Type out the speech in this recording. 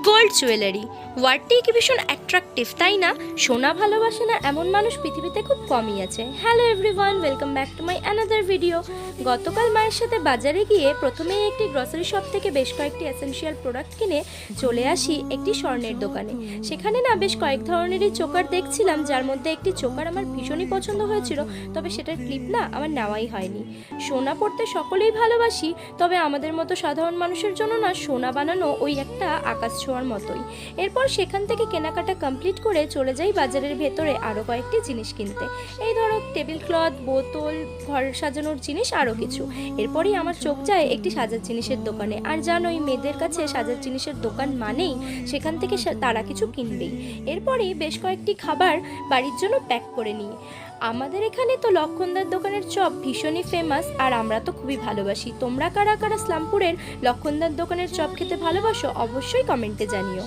Gold jewellery ওয়ার্ডটি কি ভীষণ attractive, তাই না? সোনা ভালোবাসে না এমন মানুষ পৃথিবীতে খুব কমই আছে। Hello everyone, welcome back to my another video. গতকাল মায়ের সাথে বাজারে গিয়ে প্রথমেই একটি গ্রসারি শপ থেকে বেশ কয়েকটি এসেনশিয়াল প্রোডাক্ট কিনে চলে আসি একটি স্বর্ণের দোকানে। সেখানে না বেশ কয়েক ধরনেরই চোকার দেখছিলাম, যার মধ্যে একটি চোকার আমার ভীষণই পছন্দ হয়েছিল, তবে সেটার ক্লিপ না আমার নেওয়াই হয়নি। সোনা পড়তে সকলেই ভালোবাসি, তবে আমাদের মতো সাধারণ মানুষের জন্য না সোনা বানানো ওই একটা আকাশ ছোঁয়ার মতোই। এরপর সেখান থেকে কেনাকাটা কমপ্লিট করে চলে যাই বাজারের ভেতরে আরও কয়েকটি জিনিস কিনতে। এই ধরো টেবিল ক্লথ, বোতল, ঘর সাজানোর জিনিস, আরও কিছু। এরপরই আমার চোখ যায় একটি সাজার জিনিসের দোকানে। আর জানোই, মেয়েদের কাছে সাজার জিনিসের দোকান মানেই সেখান থেকে তারা কিছু কিনবেই। এরপরেই বেশ কয়েকটি খাবার বাড়ির জন্য প্যাক করে নিই। আমাদের এখানে তো লক্ষণদার দোকানের চপ ভীষণই ফেমাস, আর আমরা তো খুবই ভালোবাসি। তোমরা কারা কারা স্লামপুরের লক্ষণদার দোকানের চপ খেতে ভালোবাসো অবশ্যই কমেন্টে জানিও।